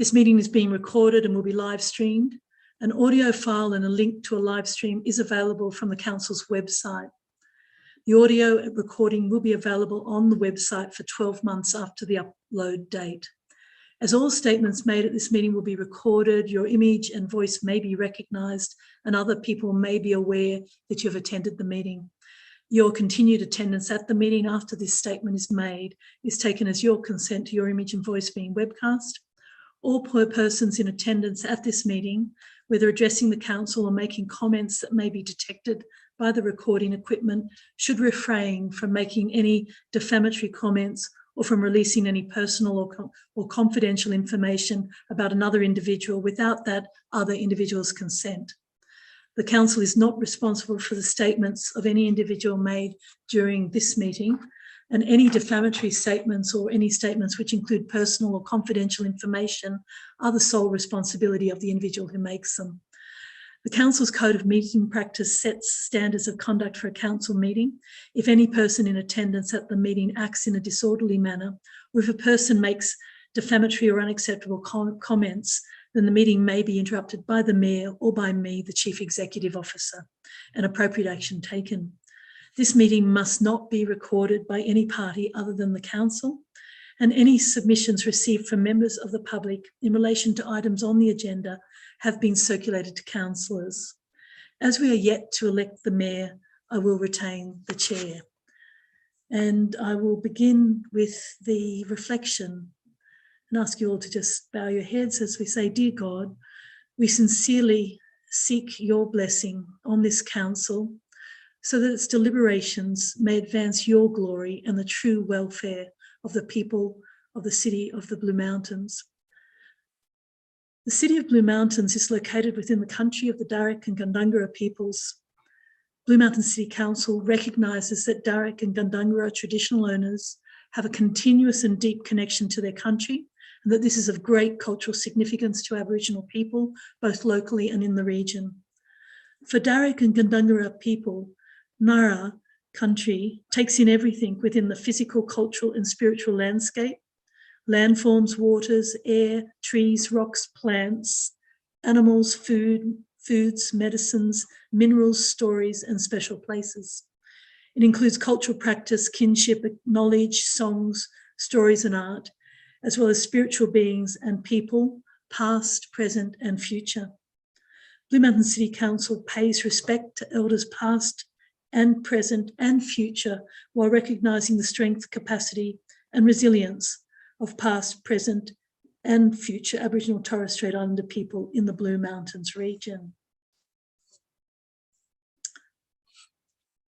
This meeting is being recorded and will be live streamed. An audio file and a link to a live stream is available from the Council's website. The audio recording will be available on the website for 12 months after the upload date. As all statements made at this meeting will be recorded, your image and voice may be recognised and other people may be aware that you have attended the meeting. Your continued attendance at the meeting after this statement is made is taken as your consent to your image and voice being webcast. All persons in attendance at this meeting, whether addressing the Council or making comments that may be detected by the recording equipment, should refrain from making any defamatory comments or from releasing any personal or confidential information about another individual without that other individual's consent. The Council is not responsible for the statements of any individual made during this meeting, and any defamatory statements or any statements which include personal or confidential information are the sole responsibility of the individual who makes them. The Council's Code of Meeting Practice sets standards of conduct for a Council meeting. If any person in attendance at the meeting acts in a disorderly manner, or if a person makes defamatory or unacceptable comments, then the meeting may be interrupted by the Mayor or by me, the Chief Executive Officer, and appropriate action taken. This meeting must not be recorded by any party other than the Council, and any submissions received from members of the public in relation to items on the agenda have been circulated to councillors. As we are yet to elect the Mayor, I will retain the chair. And I will begin with the reflection and ask you all to just bow your heads as we say, Dear God, we sincerely seek your blessing on this Council so that its deliberations may advance your glory and the true welfare of the people of the City of the Blue Mountains. The City of Blue Mountains is located within the country of the Darug and Gundungurra peoples. Blue Mountain City Council recognises that Darug and Gundungurra traditional owners have a continuous and deep connection to their country, and that this is of great cultural significance to Aboriginal people, both locally and in the region. For Darug and Gundungurra people, Nara country takes in everything within the physical, cultural and spiritual landscape: landforms, waters, air, trees, rocks, plants, animals, foods, medicines, minerals, stories and special places. It includes cultural practice, kinship, knowledge, songs, stories and art, as well as spiritual beings and people, past, present and future. Blue Mountain City Council pays respect to elders past and present and future, while recognising the strength, capacity and resilience of past, present and future Aboriginal and Torres Strait Islander people in the Blue Mountains region.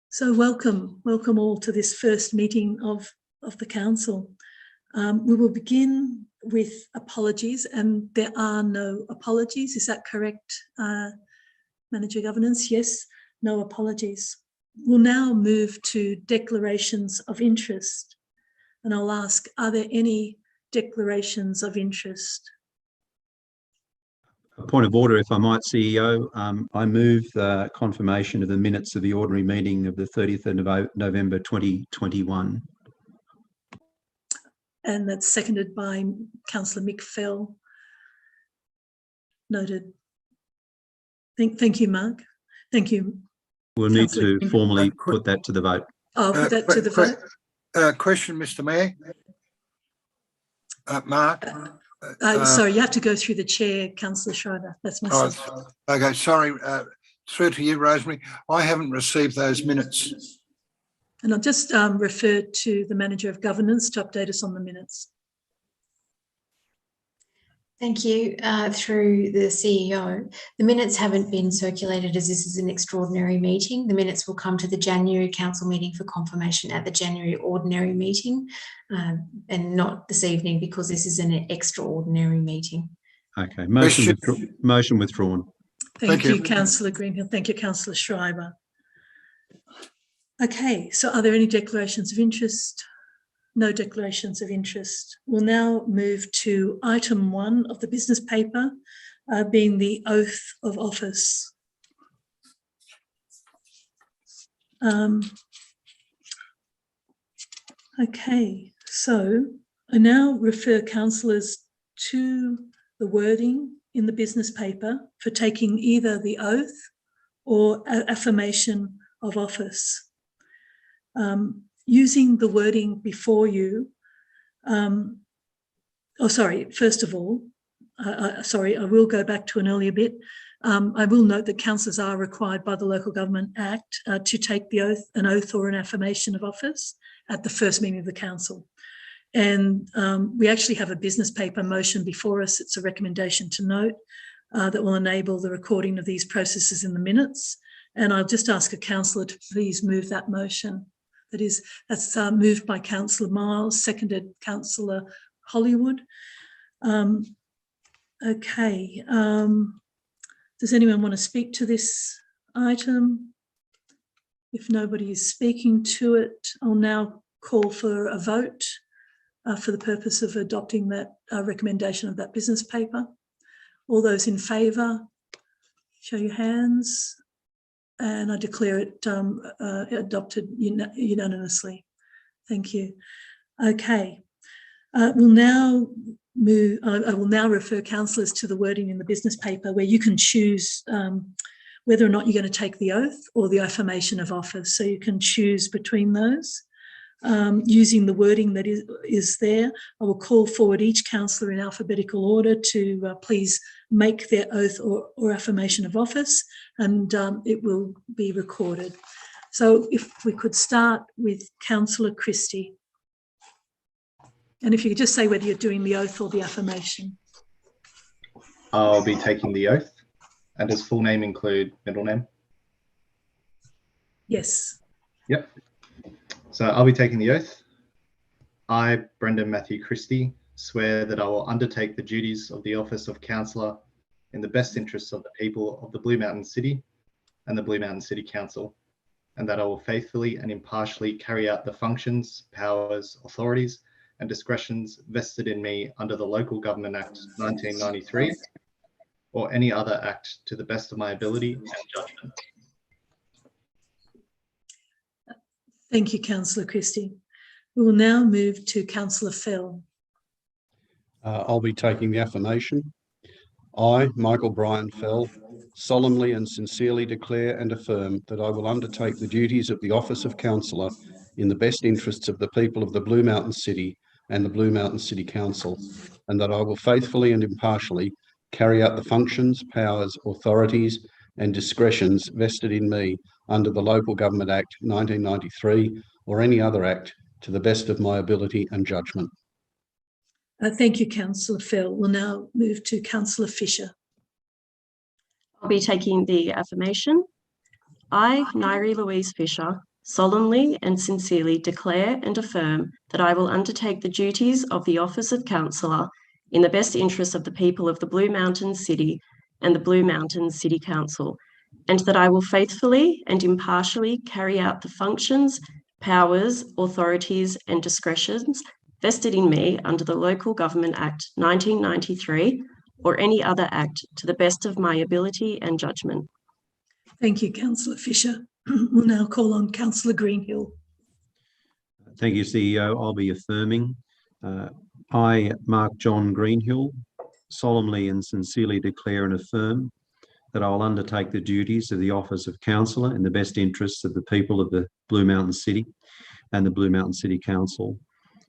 So welcome all to this first meeting of the Council. We will begin with apologies, and there are no apologies. Is that correct, Manager Governance? Yes, no apologies. We'll now move to declarations of interest, and I'll ask, are there any declarations of interest? A point of order, if I might, CEO. I move the confirmation of the minutes of the ordinary meeting of the 30th of November 2021. And that's seconded by Councillor Mick Fell. Noted. Thank you, Mark. Thank you. We'll need to formally put that to the vote. Oh, put that to the vote. Question, Mr. Mayor. Mark. Sorry, you have to go through the chair, Councillor Schreiber. That's myself. Okay, sorry. Through to you, Rosemary. I haven't received those minutes. And I'll just refer to the Manager of Governance to update us on the minutes. Thank you. Through the CEO, the minutes haven't been circulated as this is an extraordinary meeting. The minutes will come to the January Council meeting for confirmation at the January ordinary meeting and not this evening because this is an extraordinary meeting. Okay, motion withdrawn. Thank you, Councillor Greenhill. Thank you, Councillor Schreiber. Okay, so are there any declarations of interest? No declarations of interest. We'll now move to item 1 of the business paper, being the oath of office. Okay, so I now refer councillors to the wording in the business paper for taking either the oath or affirmation of office. Using the wording before you, first of all, I will go back to an earlier bit. I will note that councillors are required by the Local Government Act to take an oath or an affirmation of office at the first meeting of the council. And we actually have a business paper motion before us. It's a recommendation to note that will enable the recording of these processes in the minutes. And I'll just ask a councillor to please move that motion. That's moved by Councillor Miles, seconded Councillor Hollywood. Okay. Does anyone want to speak to this item? If nobody is speaking to it, I'll now call for a vote for the purpose of adopting that recommendation of that business paper. All those in favour, show your hands. And I declare it adopted unanimously. Thank you. Okay. We'll now move. I will now refer councillors to the wording in the business paper where you can choose whether or not you're going to take the oath or the affirmation of office. So you can choose between those. Using the wording that is there, I will call forward each councillor in alphabetical order to please make their oath or affirmation of office, and it will be recorded. So if we could start with Councillor Christie. And if you could just say whether you're doing the oath or the affirmation. I'll be taking the oath. And does full name include middle name? Yes. Yep. So I'll be taking the oath. I, Brendan Matthew Christie, swear that I will undertake the duties of the office of councillor in the best interests of the people of the Blue Mountain City and the Blue Mountain City Council, and that I will faithfully and impartially carry out the functions, powers, authorities, and discretions vested in me under the Local Government Act 1993 or any other act to the best of my ability and judgment. Thank you, Councillor Christie. We will now move to Councillor Fell. I'll be taking the affirmation. I, Michael Brian Fell, solemnly and sincerely declare and affirm that I will undertake the duties of the office of councillor in the best interests of the people of the Blue Mountain City and the Blue Mountain City Council, and that I will faithfully and impartially carry out the functions, powers, authorities, and discretions vested in me under the Local Government Act 1993 or any other act to the best of my ability and judgment. Thank you, Councillor Fell. We'll now move to Councillor Fisher. I'll be taking the affirmation. I, Nairi Louise Fisher, solemnly and sincerely declare and affirm that I will undertake the duties of the office of councillor in the best interests of the people of the Blue Mountain City and the Blue Mountain City Council, and that I will faithfully and impartially carry out the functions, powers, authorities, and discretions vested in me under the Local Government Act 1993 or any other act to the best of my ability and judgment. Thank you, Councillor Fisher. We'll now call on Councillor Greenhill. Thank you, CEO. I'll be affirming. I, Mark John Greenhill, solemnly and sincerely declare and affirm that I will undertake the duties of the office of councillor in the best interests of the people of the Blue Mountain City and the Blue Mountain City Council,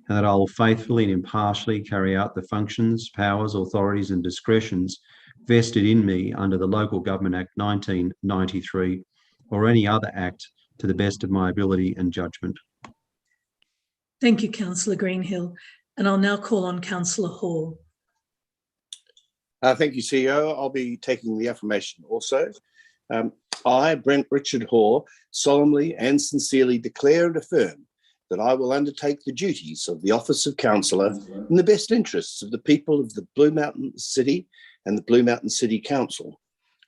and that I will faithfully and impartially carry out the functions, powers, authorities, and discretions vested in me under the Local Government Act 1993 or any other act to the best of my ability and judgment. Thank you, Councillor Greenhill. And I'll now call on Councillor Hall. Thank you, CEO. I'll be taking the affirmation also. I, Brent Richard Hoare, solemnly and sincerely declare and affirm that I will undertake the duties of the office of councillor in the best interests of the people of the Blue Mountain City and the Blue Mountain City Council,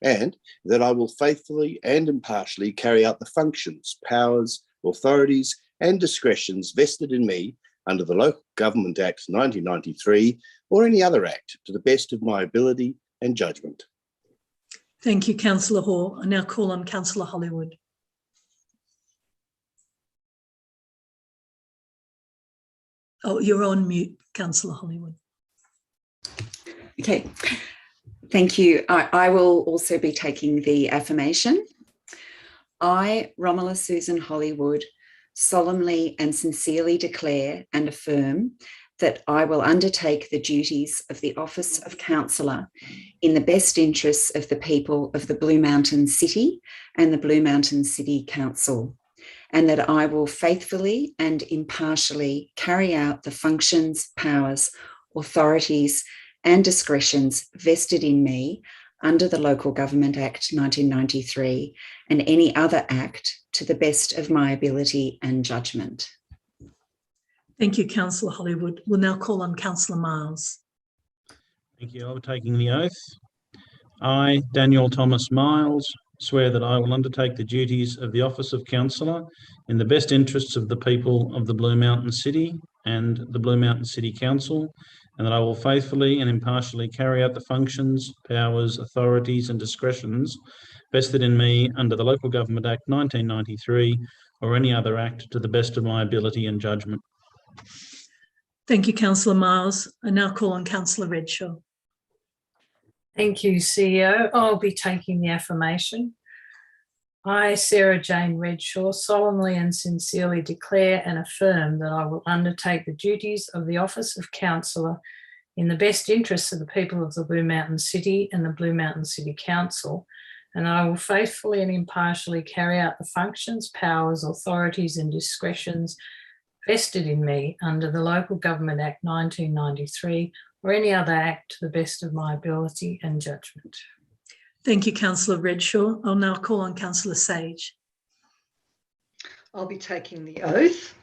and that I will faithfully and impartially carry out the functions, powers, authorities, and discretions vested in me under the Local Government Act 1993 or any other act to the best of my ability and judgment. Thank you, Councillor Hall. I now call on Councillor Hollywood. Oh, you're on mute, Councillor Hollywood. Okay, thank you. I will also be taking the affirmation. I, Romula Susan Hollywood, solemnly and sincerely declare and affirm that I will undertake the duties of the office of councillor in the best interests of the people of the Blue Mountain City and the Blue Mountain City Council, and that I will faithfully and impartially carry out the functions, powers, authorities, and discretions vested in me under the Local Government Act 1993 and any other act to the best of my ability and judgment. Thank you, Councillor Hollywood. We'll now call on Councillor Miles. Thank you. I'll be taking the oath. I, Daniel Thomas Miles, swear that I will undertake the duties of the office of councillor in the best interests of the people of the Blue Mountain City and the Blue Mountain City Council, and that I will faithfully and impartially carry out the functions, powers, authorities and discretions vested in me under the Local Government Act 1993 or any other act to the best of my ability and judgment. Thank you, Councillor Miles. I now call on Councillor Redshaw. Thank you, CEO. I'll be taking the affirmation. I, Sarah Jane Redshaw, solemnly and sincerely declare and affirm that I will undertake the duties of the office of councillor in the best interests of the people of the Blue Mountain City and the Blue Mountain City Council, and I will faithfully and impartially carry out the functions, powers, authorities and discretions vested in me under the Local Government Act 1993 or any other act to the best of my ability and judgment. Thank you, Councillor Redshaw. I'll now call on Councillor Sage. I'll be taking the oath.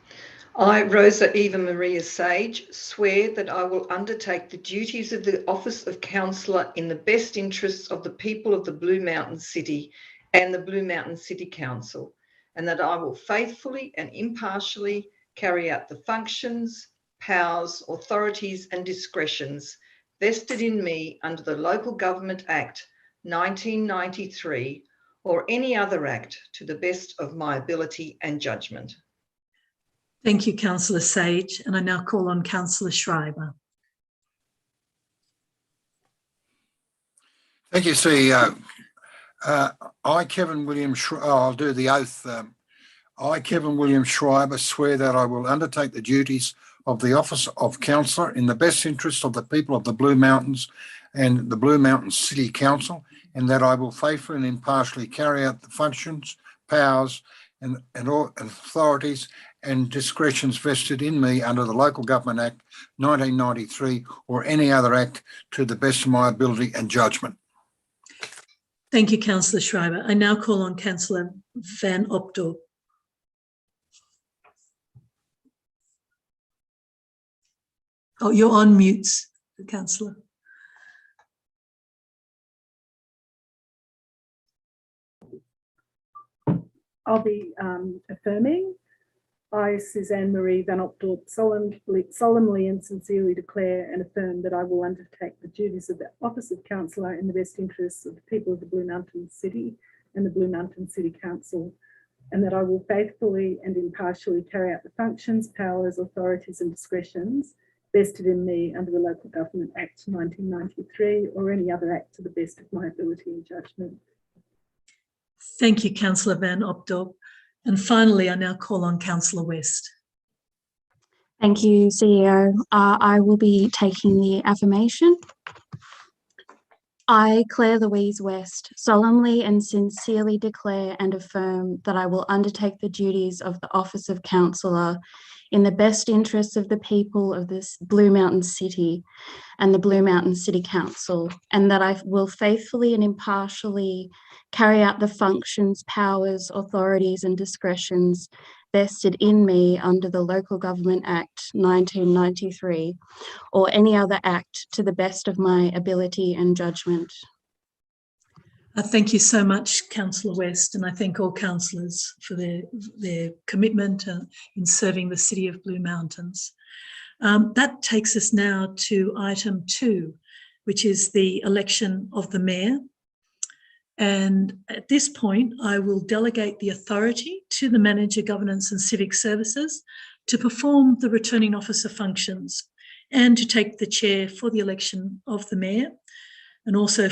I, Rosa Eva Maria Sage, swear that I will undertake the duties of the office of councillor in the best interests of the people of the Blue Mountain City and the Blue Mountain City Council, and that I will faithfully and impartially carry out the functions, powers, authorities and discretions vested in me under the Local Government Act 1993 or any other act to the best of my ability and judgment. Thank you, Councillor Sage. And I now call on Councillor Schreiber. Thank you, CEO. I, Kevin William Schreiber, I'll do the oath. I, Kevin William Schreiber, swear that I will undertake the duties of the office of councillor in the best interest of the people of the Blue Mountains and the Blue Mountain City Council, and that I will faithfully and impartially carry out the functions, powers and authorities and discretions vested in me under the Local Government Act 1993 or any other act to the best of my ability and judgment. Thank you, Councillor Schreiber. I now call on Councillor Van Opdorp. Oh, you're on mute, Councillor. I'll be affirming. I, Suzanne Marie Van Opdorp, solemnly and sincerely declare and affirm that I will undertake the duties of the office of councillor in the best interests of the people of the Blue Mountain City and the Blue Mountain City Council, and that I will faithfully and impartially carry out the functions, powers, authorities and discretions vested in me under the Local Government Act 1993 or any other act to the best of my ability and judgment. Thank you, Councillor Van Opdorp. And finally, I now call on Councillor West. Thank you, CEO. I will be taking the affirmation. I, Claire Louise West, solemnly and sincerely declare and affirm that I will undertake the duties of the office of councillor in the best interests of the people of this Blue Mountain City and the Blue Mountain City Council, and that I will faithfully and impartially carry out the functions, powers, authorities and discretions vested in me under the Local Government Act 1993 or any other act to the best of my ability and judgment. Thank you so much, Councillor West, and I thank all councillors for their commitment in serving the City of Blue Mountains. That takes us now to item 2, which is the election of the Mayor. And at this point, I will delegate the authority to the Manager, Governance and Civic Services to perform the returning officer functions and to take the chair for the election of the mayor, and also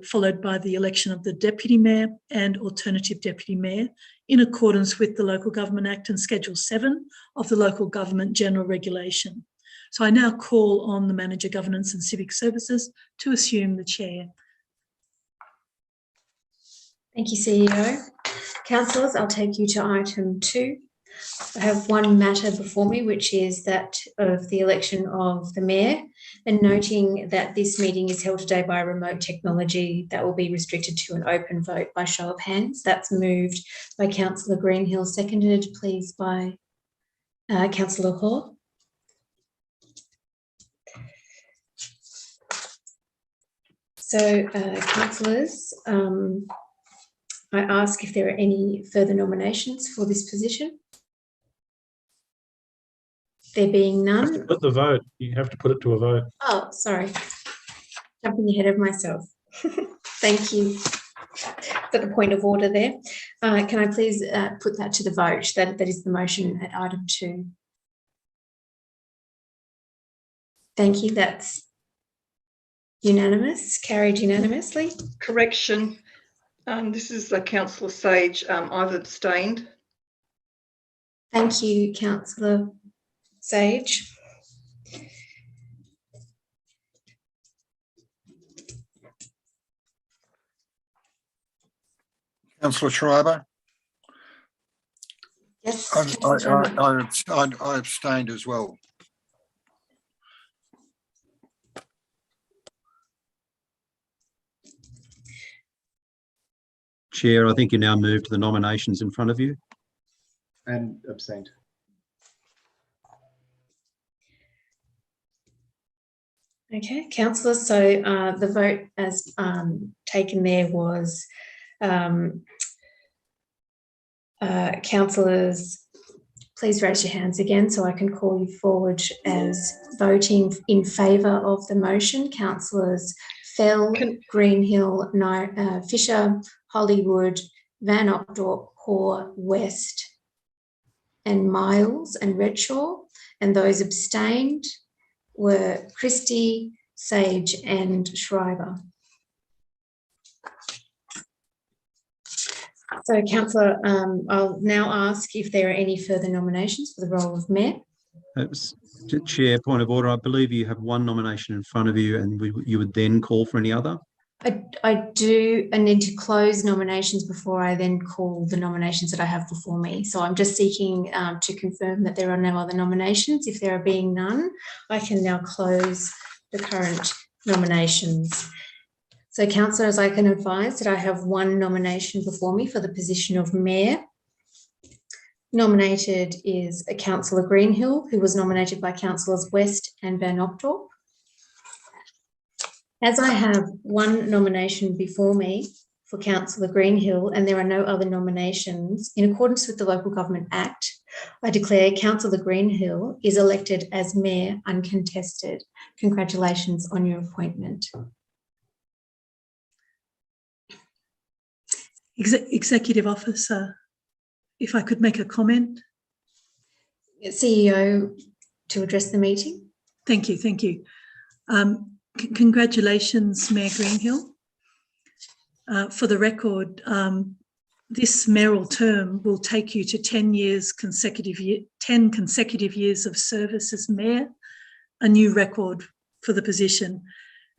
followed by the election of the deputy mayor and alternative deputy mayor in accordance with the Local Government Act and Schedule 7 of the Local Government General Regulation. So I now call on the Manager, Governance and Civic Services to assume the chair. Thank you, CEO. Councillors, I'll take you to item 2. I have one matter before me, which is that of the election of the mayor, and noting that this meeting is held today by remote technology that will be restricted to an open vote by show of hands. That's moved by Councillor Greenhill, seconded please by Councillor Hall. So, councillors, I ask if there are any further nominations for this position. There being none. Put the vote. You have to put it to a vote. Oh, sorry. Jumping ahead of myself. Thank you for the point of order there. Can I please put that to the vote? That is the motion at item 2. Thank you. That's unanimous, carried unanimously. Correction. This is Councillor Sage. I've abstained. Thank you, Councillor Sage. Councillor Schreiber? Yes. I abstained as well. Chair, I think you now move to the nominations in front of you. And abstained. Okay, councillors, so the vote as taken there was councillors, please raise your hands again so I can call you forward as voting in favour of the motion. Councillors Fell, Greenhill, Fisher, Hollywood, Van Opdorp, Hoare, West and Miles and Redshaw, and those abstained were Christie, Sage and Schreiber. So, Councillor, I'll now ask if there are any further nominations for the role of Mayor. Chair, point of order. I believe you have one nomination in front of you and you would then call for any other. I need to close nominations before I then call the nominations that I have before me. So I'm just seeking to confirm that there are no other nominations. If there are being none, I can now close the current nominations. So, councillors, I can advise that I have one nomination before me for the position of Mayor. Nominated is Councillor Greenhill, who was nominated by Councillors West and Van Opdorp. As I have one nomination before me for Councillor Greenhill and there are no other nominations, in accordance with the Local Government Act, I declare Councillor Greenhill is elected as Mayor uncontested. Congratulations on your appointment. Executive Officer, if I could make a comment. CEO to address the meeting. Thank you, thank you. Congratulations, Mayor Greenhill. For the record, this mayoral term will take you to 10 consecutive years of service as mayor, a new record for the position.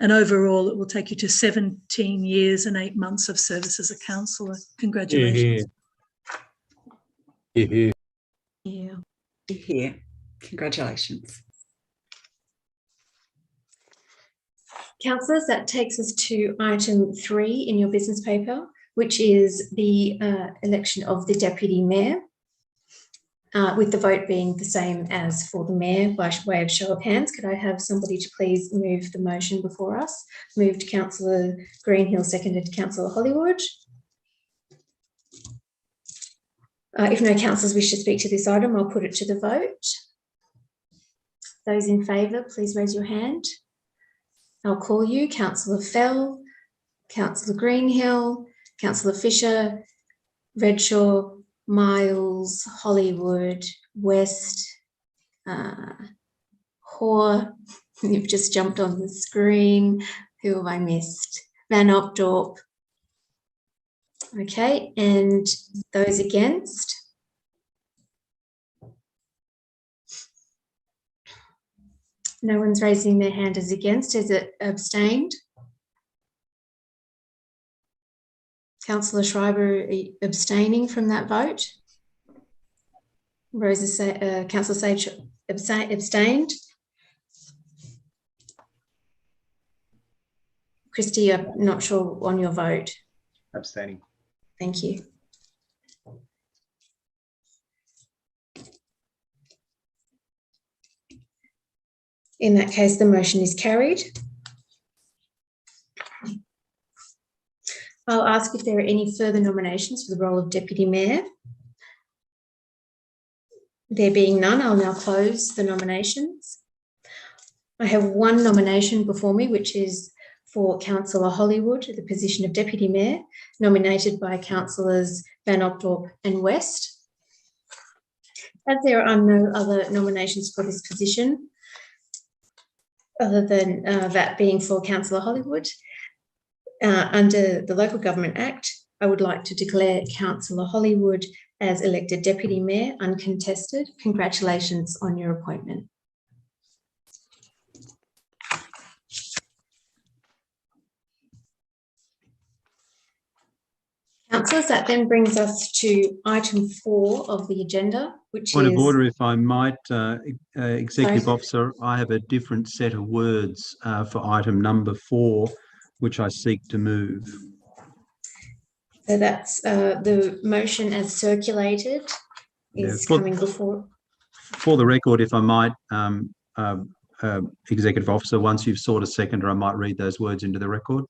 And overall, it will take you to 17 years and 8 months of service as a councillor. Congratulations. Yeah. Yeah. Here. Congratulations. Councillors, that takes us to item 3 in your business paper, which is the election of the deputy mayor, with the vote being the same as for the mayor by way of show of hands. Could I have somebody to please move the motion before us? Moved Councillor Greenhill, seconded Councillor Hollywood. If no councillors wish to speak to this item, I'll put it to the vote. Those in favour, please raise your hand. I'll call you. Councillor Fell, Councillor Greenhill, Councillor Fisher, Redshaw, Miles, Hollywood, West, Hoare, You've just jumped on the screen. Who have I missed? Van Opdorp. Okay, and those against? No one's raising their hand as against. Is it abstained? Councillor Schreiber abstaining from that vote. Councillor Sage abstained. Christy, I'm not sure on your vote. Abstaining. Thank you. In that case, the motion is carried. I'll ask if there are any further nominations for the role of Deputy Mayor. There being none, I'll now close the nominations. I have one nomination before me, which is for Councillor Hollywood, the position of Deputy Mayor, nominated by Councillors Van Opdorp and West. As there are no other nominations for this position, other than that being for Councillor Hollywood, under the Local Government Act, I would like to declare Councillor Hollywood as elected Deputy Mayor, uncontested. Congratulations on your appointment. Councillors, that then brings us to item 4 of the agenda, which Point is... of order, if I might, Executive Sorry. Officer, I have a different set of words for item number 4, which I seek to move. So that's the motion as circulated is coming before. For the record, if I might, Executive Officer, once you've sought a seconder, I might read those words into the record.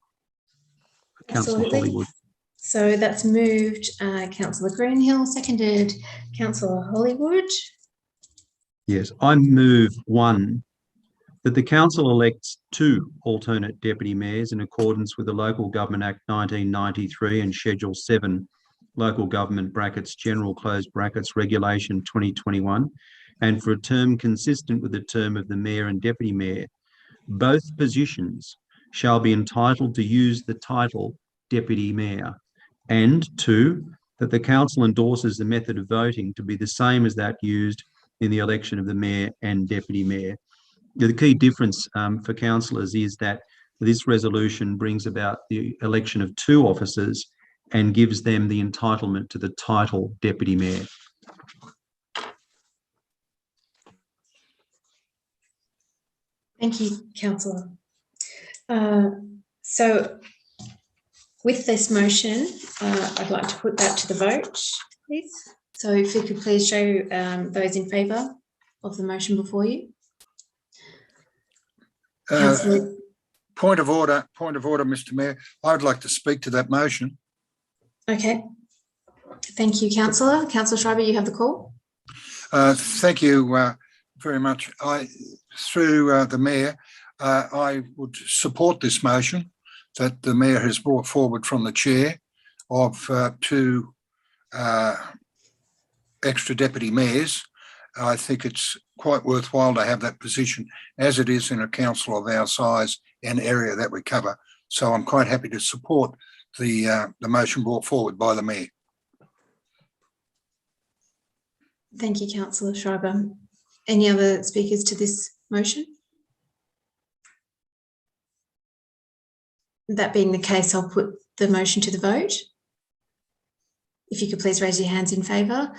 Councillor Absolutely. Hollywood. So that's moved, Councillor Greenhill, seconded Councillor Hollywood. Yes, I move 1, that the council elects 2 alternate deputy mayors in accordance with the Local Government Act 1993 and Schedule 7, Local Government (General Regulation 2021, and for a term consistent with the term of the mayor and deputy mayor. Both positions shall be entitled to use the title deputy mayor. And 2, that the council endorses the method of voting to be the same as that used in the election of the mayor and deputy mayor. The key difference for councillors is that this resolution brings about the election of 2 officers and gives them the entitlement to the title deputy mayor. Thank you, Councillor. So with this motion, I'd like to put that to the vote, please. So if you could please show those in favour of the motion before you. Point of order, Mr. Mayor. I would like to speak to that motion. Okay. Thank you, Councillor. Councillor Schreiber, you have the call. Thank you very much. Through the Mayor, I would support this motion that the Mayor has brought forward from the Chair of 2 extra deputy mayors. I think it's quite worthwhile to have that position as it is in a council of our size and area that we cover. So I'm quite happy to support the motion brought forward by the Mayor. Thank you, Councillor Schreiber. Any other speakers to this motion? That being the case, I'll put the motion to the vote. If you could please raise your hands in favour.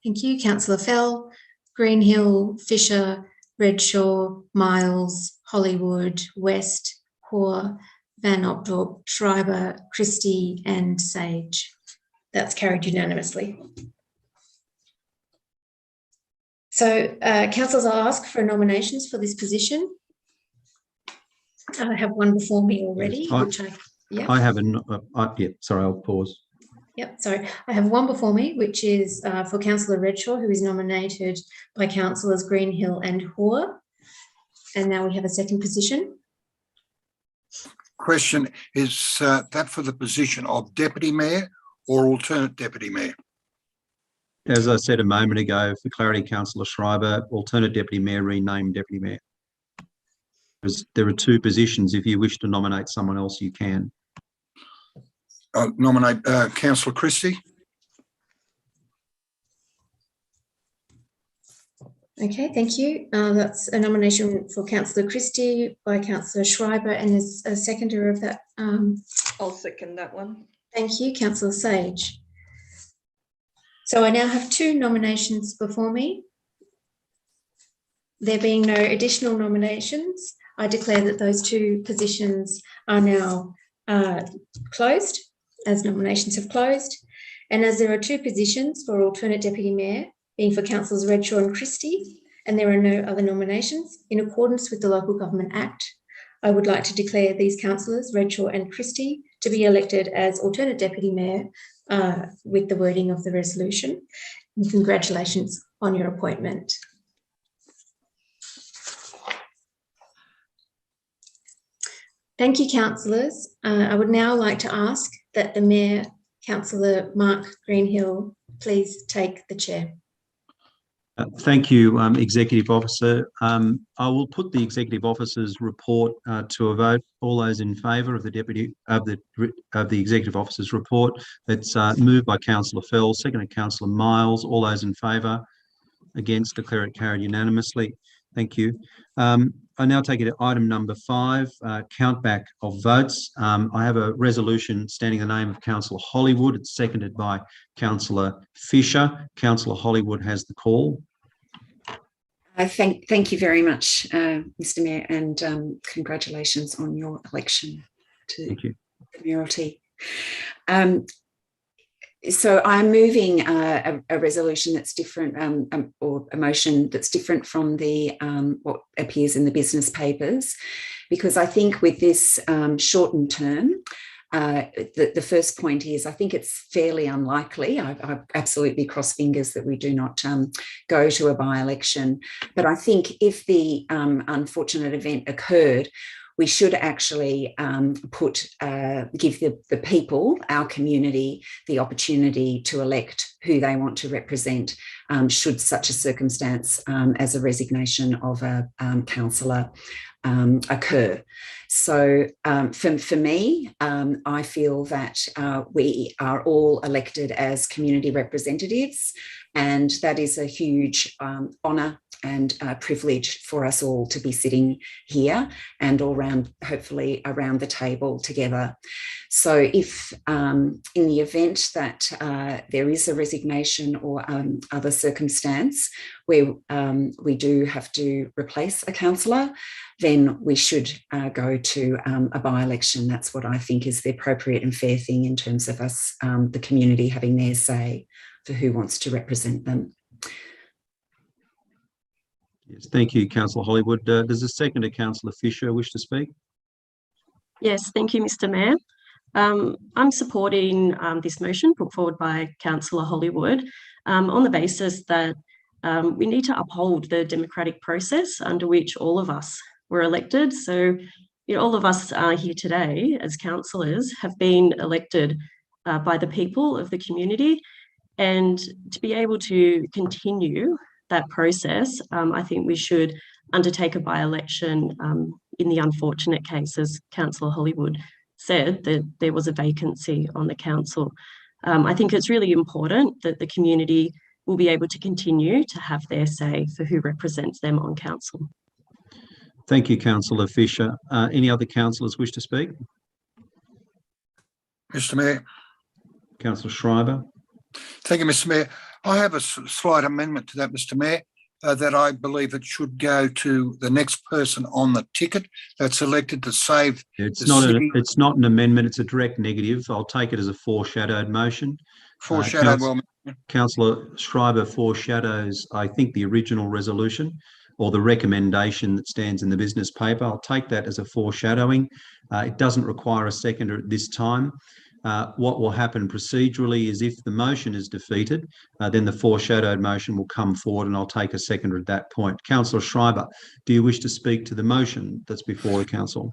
Thank you. Councillor Fell, Greenhill, Fisher, Redshaw, Miles, Hollywood, West, Hoare, Van Opdorp, Schreiber, Christie and Sage. That's carried unanimously. So, councillors, I'll ask for nominations for this position. I have one before me already, Yes, I have sorry, I'll pause. Yep, sorry. I have one before me, which is for Councillor Redshaw, who is nominated by Councillors Greenhill and Hoare. And now we have a second position. Question, is that for the position of Deputy Mayor or alternate Deputy Mayor? As I said a moment ago, for clarity, Councillor Schreiber, alternate Deputy Mayor, renamed Deputy Mayor. there are two positions. If you wish to nominate someone else, you can. I'll nominate Councillor Christie. Okay, thank you. That's a nomination for Councillor Christie by Councillor Schreiber, and there's a seconder of that. I'll second that one. Thank you, Councillor Sage. So I now have two nominations before me. There being no additional nominations, I declare that those two positions are now closed, as nominations have closed. And as there are two positions for alternate deputy mayor, being for Councillors Redshaw and Christie, and there are no other nominations, in accordance with the Local Government Act, I would like to declare these councillors, Redshaw and Christie, to be elected as alternate deputy mayor with the wording of the resolution. And congratulations on your appointment. Thank you, councillors. I would now like to ask that the Mayor, Councillor Mark Greenhill, please take the chair. Thank you, Executive Officer. I will put the Executive Officer's report to a vote. All those in favour of the Executive Officer's report. It's moved by Councillor Fell, seconded Councillor Miles. All those in favour, against, declare it carried unanimously. Thank you. I now take it to item number 5, count back of votes. I have a resolution standing in the name of Councillor Hollywood. It's seconded by Councillor Fisher. Councillor Hollywood has the call. Thank you very much, Mr. Mayor, and congratulations on your election to the mayoralty. So I'm moving a resolution that's different, or a motion that's different from the what appears in the business papers, because I think with this shortened term, the first point is I think it's fairly unlikely. I absolutely cross fingers that we do not go to a by-election. But I think if the unfortunate event occurred, we should actually give the people, our community, the opportunity to elect who they want to represent should such a circumstance as a resignation of a councillor occur. So for me, I feel that we are all elected as community representatives, and that is a huge honour and privilege for us all to be sitting here and all around, hopefully around the table together. So if in the event that there is a resignation or other circumstance where we do have to replace a councillor, then we should go to a by-election. That's what I think is the appropriate and fair thing in terms of us, the community, having their say for who wants to represent them. Yes, thank you, Councillor Hollywood. Does the seconder, Councillor Fisher, wish to speak? Yes, thank you, Mr. Mayor. I'm supporting this motion put forward by Councillor Hollywood on the basis that we need to uphold the democratic process under which all of us were elected. So all of us here today as councillors have been elected by the people of the community, and to be able to continue that process, I think we should undertake a by-election in the unfortunate case, as Councillor Hollywood said, that there was a vacancy on the council. I think it's really important that the community will be able to continue to have their say for who represents them on council. Thank you, Councillor Fisher. Any other councillors wish to speak? Mr. Mayor. Councillor Schreiber. Thank you, Mr. Mayor. I have a slight amendment to that, Mr. Mayor, that I believe it should go to the next person on the ticket that's elected to save it's not an amendment, it's a direct negative. I'll take it as a foreshadowed motion. Foreshadowed. Councillor Schreiber foreshadows, I think, the original resolution or the recommendation that stands in the business paper. I'll take that as a foreshadowing. It doesn't require a seconder at this time. What will happen procedurally is if the motion is defeated, then the foreshadowed motion will come forward and I'll take a seconder at that point. Councillor Schreiber, do you wish to speak to the motion that's before the council?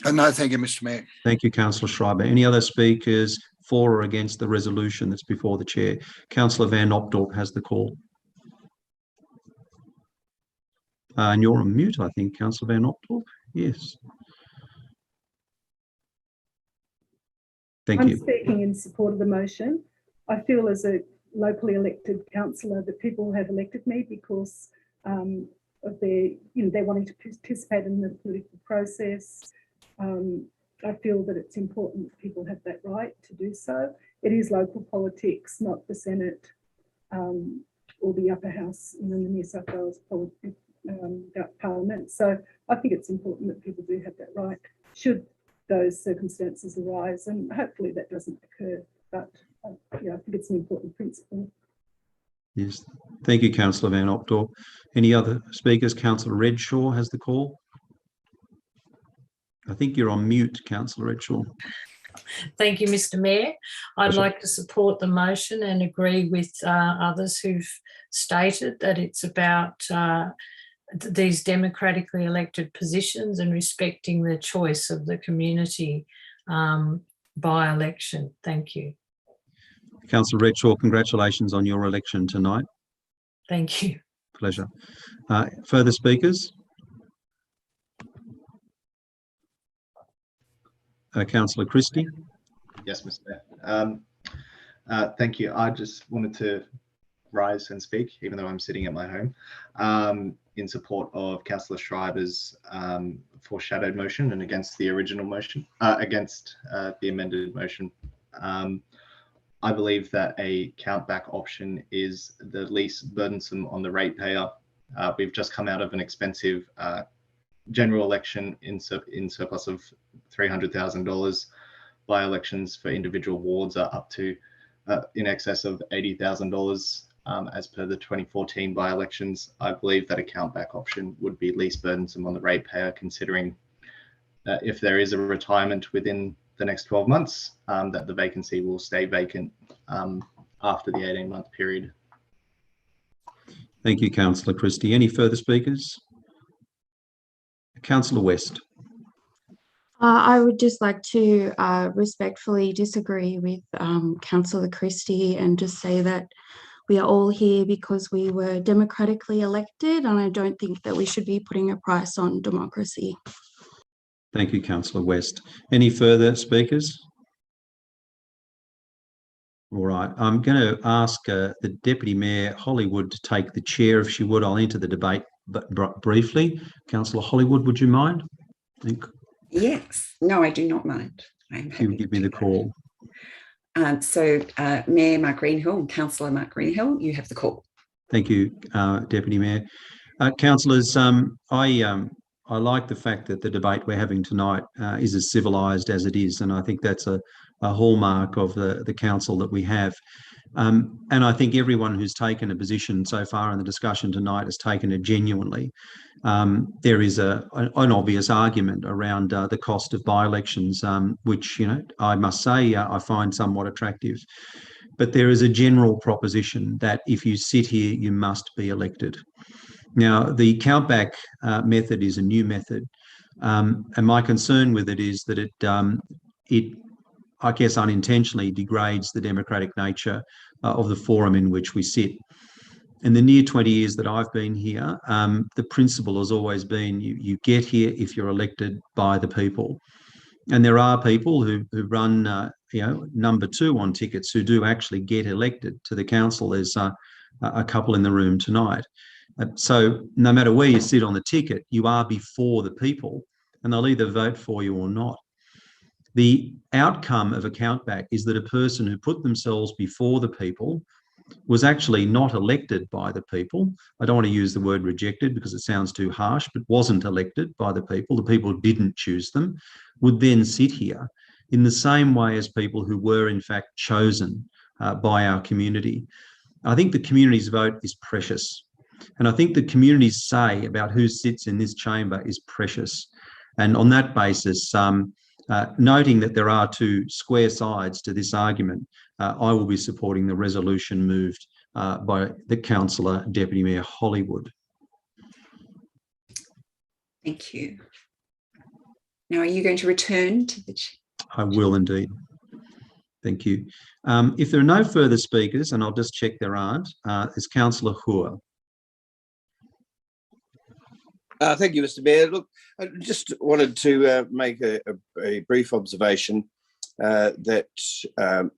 No, thank you, Mr. Mayor. Thank you, Councillor Schreiber. Any other speakers for or against the resolution that's before the chair? Councillor Van Opdorp has the call. And you're on mute, I think, Councillor Van Opdorp. Yes. Thank I'm you. speaking in support of the motion. I feel as a locally elected councillor that people have elected me because of their, they're wanting to participate in the political process. I feel that it's important that people have that right to do so. It is local politics, not the Senate or the upper house in the New South Wales Parliament. So I think it's important that people do have that right should those circumstances arise, and hopefully that doesn't occur. But yeah, I think it's an important principle. Yes. Thank you, Councillor Van Opdorp. Any other speakers? Councillor Redshaw has the call. I think you're on mute, Councillor Redshaw. Thank you, Mr. Mayor. I'd Pleasure. like to support the motion and agree with others who've stated that it's about these democratically elected positions and respecting the choice of the community by election. Thank you. Councillor Redshaw, congratulations on your election tonight. Thank you. Pleasure. Further speakers? Councillor Christie. Yes, Mr. Mayor. Thank you. I just wanted to rise and speak, even though I'm sitting at my home, in support of Councillor Schreiber's foreshadowed motion and against the original motion, against the amended motion. I believe that a countback option is the least burdensome on the ratepayer. We've just come out of an expensive general election in surplus of $300,000. By-elections for individual wards are up to in excess of $80,000 as per the 2014 by-elections. I believe that a countback option would be least burdensome on the ratepayer, considering if there is a retirement within the next 12 months, that the vacancy will stay vacant after the 18-month period. Thank you, Councillor Christie. Any further speakers? Councillor West. I would just like to respectfully disagree with Councillor Christie and just say that we are all here because we were democratically elected, and I don't think that we should be putting a price on democracy. Thank you, Councillor West. Any further speakers? All right, I'm going to ask the Deputy Mayor Hollywood to take the chair, if she would. I'll enter the debate briefly. Councillor Hollywood, would you mind? Yes, no, I do not mind. If you would give me the call. Mayor Mark Greenhill and Councillor Mark Greenhill, you have the call. Thank you, Deputy Mayor. Councillors, I like the fact that the debate we're having tonight is as civilised as it is, and I think that's a hallmark of the council that we have. And I think everyone who's taken a position so far in the discussion tonight has taken it genuinely. There is an obvious argument around the cost of by-elections, which, I must say I find somewhat attractive. But there is a general proposition that if you sit here, you must be elected. Now, the countback method is a new method, and my concern with it is that it, I guess, unintentionally degrades the democratic nature of the forum in which we sit. In the near 20 years that I've been here, the principle has always been you get here if you're elected by the people. And there are people who run, number 2 on tickets who do actually get elected to the council. There's a couple in the room tonight. So no matter where you sit on the ticket, you are before the people, and they'll either vote for you or not. The outcome of a countback is that a person who put themselves before the people was actually not elected by the people. I don't want to use the word rejected because it sounds too harsh, but wasn't elected by the people didn't choose them, would then sit here in the same way as people who were in fact chosen by our community. I think the community's vote is precious. And I think the community's say about who sits in this chamber is precious. And on that basis, noting that there are 2 square sides to this argument, I will be supporting the resolution moved by the Councillor Deputy Mayor Hollywood. Thank you. Now, are you going to return to the chair? I will indeed. Thank you. If there are no further speakers, and I'll just check there aren't, is Councillor Hua. Thank you, Mr. Mayor. Look, I just wanted to make a brief observation that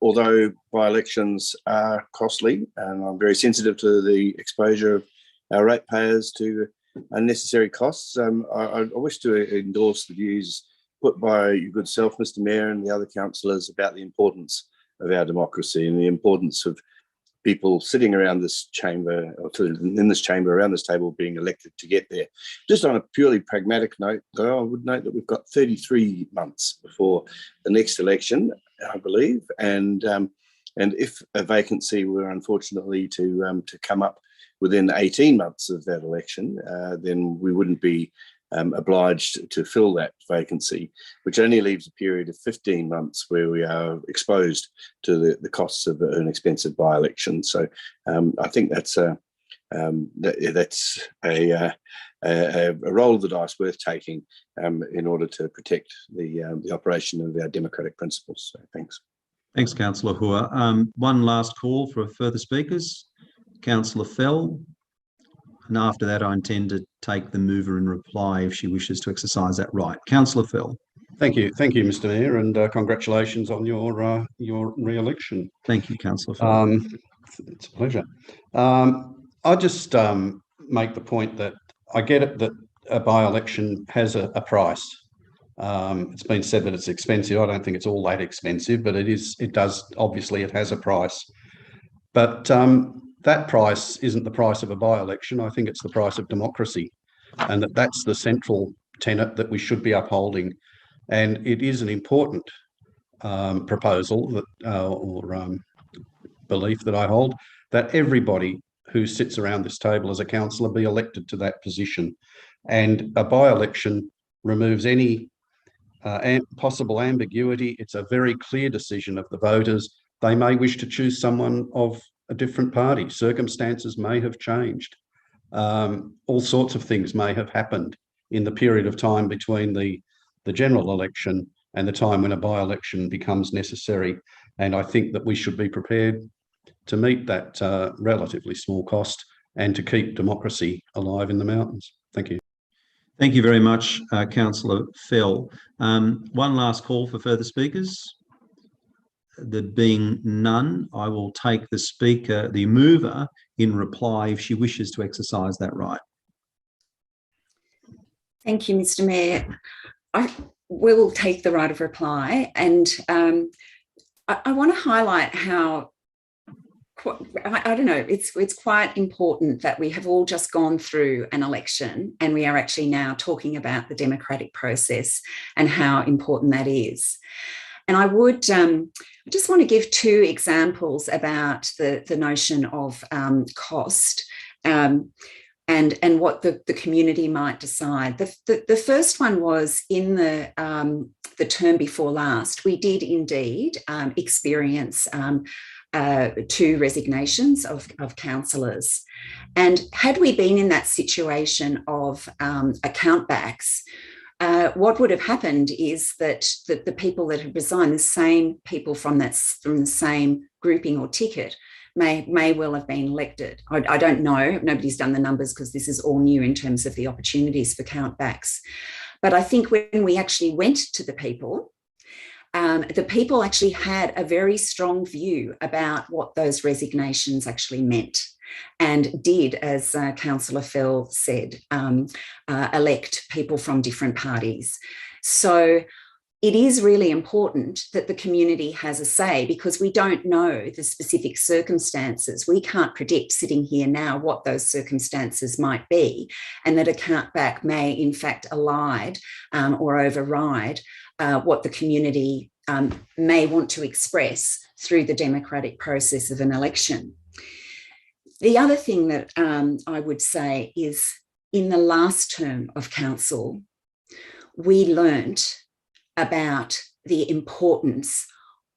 although by-elections are costly, and I'm very sensitive to the exposure of our ratepayers to unnecessary costs, I wish to endorse the views put by your good self, Mr. Mayor, and the other councillors about the importance of our democracy and the importance of people sitting around this chamber, or in this chamber, around this table, being elected to get there. Just on a purely pragmatic note, though, I would note that we've got 33 months before the next election, I believe, and if a vacancy were unfortunately to come up within 18 months of that election, then we wouldn't be obliged to fill that vacancy, which only leaves a period of 15 months where we are exposed to the costs of an expensive by-election. So I think that's a roll of the dice worth taking in order to protect the operation of our democratic principles. So thanks. Thanks, Councillor Hua. One last call for further speakers. Councillor Fell. And after that, I intend to take the mover in reply if she wishes to exercise that right. Councillor Fell. Thank you, Mr. Mayor, and congratulations on your re-election. Thank you, Councillor Fell. It's a pleasure. I just make the point that I get it that a by-election has a price. It's been said that it's expensive. I don't think it's all that expensive, but it is. It has a price. But that price isn't the price of a by-election. I think it's the price of democracy, and that's the central tenet that we should be upholding. And it is an important proposal that, belief that I hold, that everybody who sits around this table as a councillor be elected to that position. And a by-election removes any possible ambiguity. It's a very clear decision of the voters. They may wish to choose someone of a different party. Circumstances may have changed. All sorts of things may have happened in the period of time between the general election and the time when a by-election becomes necessary. And I think that we should be prepared to meet that relatively small cost and to keep democracy alive in the mountains. Thank you. Thank you very much, Councillor Fell. One last call for further speakers. There being none, I will take the mover in reply if she wishes to exercise that right. Thank you, Mr. Mayor. I will take the right of reply, and I want to highlight how, I don't know, it's quite important that we have all just gone through an election and we are actually now talking about the democratic process and how important that is. And I would I just want to give two examples about the notion of cost and what the community might decide. The first one was in the term before last. We did indeed experience 2 resignations of councillors. And had we been in that situation of accountbacks, what would have happened is that the people that had resigned, the same people from the same grouping or ticket, may well have been elected. I don't know. Nobody's done the numbers because this is all new in terms of the opportunities for countbacks. But I think when we actually went to the people actually had a very strong view about what those resignations actually meant, and did, as Councillor Fell said, elect people from different parties. So it is really important that the community has a say, because we don't know the specific circumstances. We can't predict sitting here now what those circumstances might be, and that a countback may in fact elide or override what the community may want to express through the democratic process of an election. The other thing that I would say is, in the last term of council, we learnt about the importance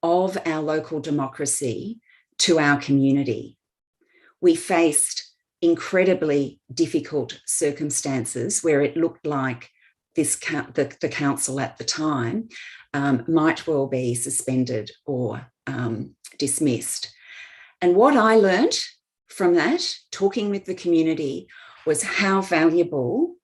of our local democracy to our community. We faced incredibly difficult circumstances where it looked like the council at the time might well be suspended or dismissed. And what I learnt from that, talking with the community, was how valuable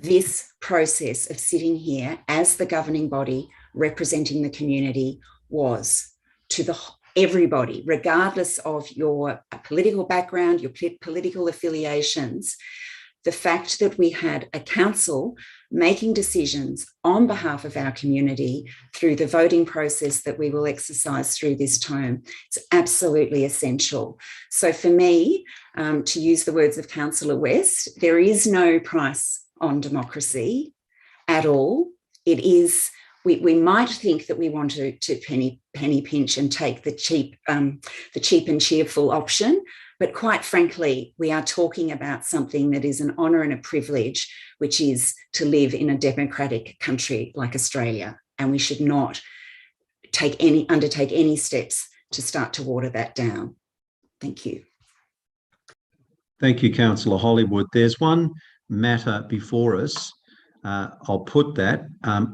this process of sitting here as the governing body representing the community was to everybody, regardless of your political background, your political affiliations, the fact that we had a council making decisions on behalf of our community through the voting process that we will exercise through this term. It's absolutely essential. So for me, to use the words of Councillor West, there is no price on democracy at all. It is, we might think that we want to penny pinch and take the cheap and cheerful option, but quite frankly, we are talking about something that is an honour and a privilege, which is to live in a democratic country like Australia, and we should not undertake any steps to start to water that down. Thank you. Thank you, Councillor Hollywood. There's one matter before us. I'll put that.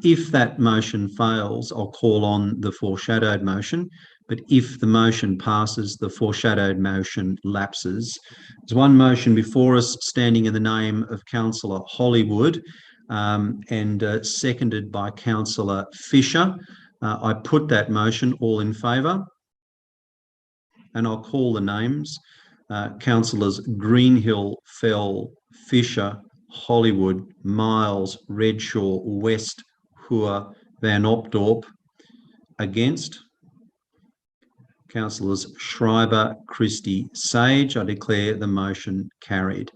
If that motion fails, I'll call on the foreshadowed motion. But if the motion passes, the foreshadowed motion lapses. There's one motion before us standing in the name of Councillor Hollywood and seconded by Councillor Fisher. I put that motion. All in favour? And I'll call the names. Councillors Greenhill, Fell, Fisher, Hollywood, Miles, Redshaw, West, Hoare, Van Opdorp. Against? Councillors Schreiber, Christie, Sage. I declare the motion carried.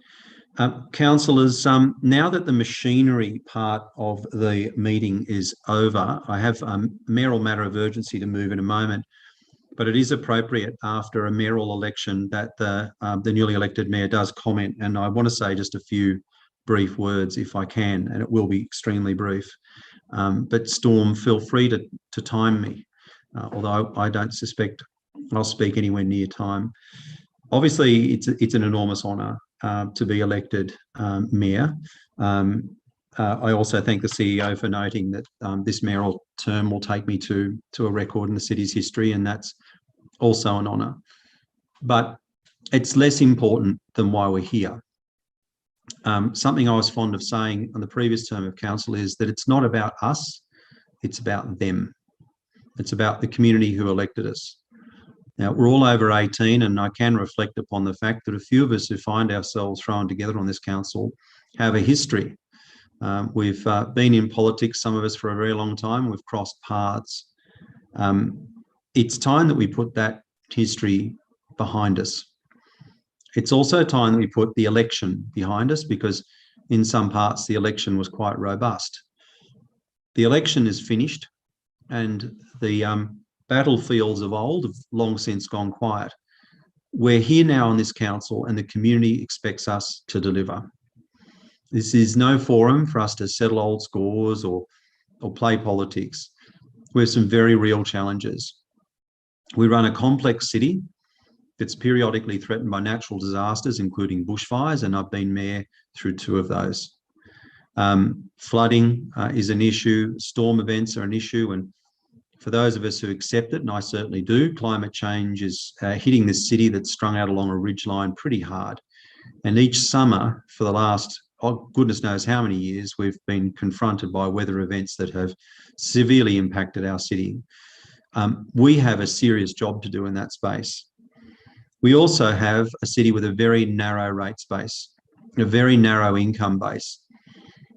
Councillors, now that the machinery part of the meeting is over, I have a mayoral matter of urgency to move in a moment, but it is appropriate after a mayoral election that the newly elected mayor does comment, and I want to say just a few brief words if I can, and it will be extremely brief. But Storm, feel free to time me, although I don't suspect I'll speak anywhere near time. Obviously, it's an enormous honour to be elected mayor. I also thank the CEO for noting that this mayoral term will take me to a record in the city's history, and that's also an honour. But it's less important than why we're here. Something I was fond of saying on the previous term of council is that it's not about us, it's about them. It's about the community who elected us. Now, we're all over 18, and I can reflect upon the fact that a few of us who find ourselves thrown together on this council have a history. We've been in politics, some of us, for a very long time. We've crossed paths. It's time that we put that history behind us. It's also time that we put the election behind us, because in some parts the election was quite robust. The election is finished, and the battlefields of old have long since gone quiet. We're here now on this council, and the community expects us to deliver. This is no forum for us to settle old scores or play politics. We have some very real challenges. We run a complex city that's periodically threatened by natural disasters, including bushfires, and I've been mayor through 2 of those. Flooding is an issue, storm events are an issue, and for those of us who accept it, and I certainly do, climate change is hitting this city that's strung out along a ridgeline pretty hard. And each summer for the last, goodness knows how many years, we've been confronted by weather events that have severely impacted our city. We have a serious job to do in that space. We also have a city with a very narrow rates base, a very narrow income base.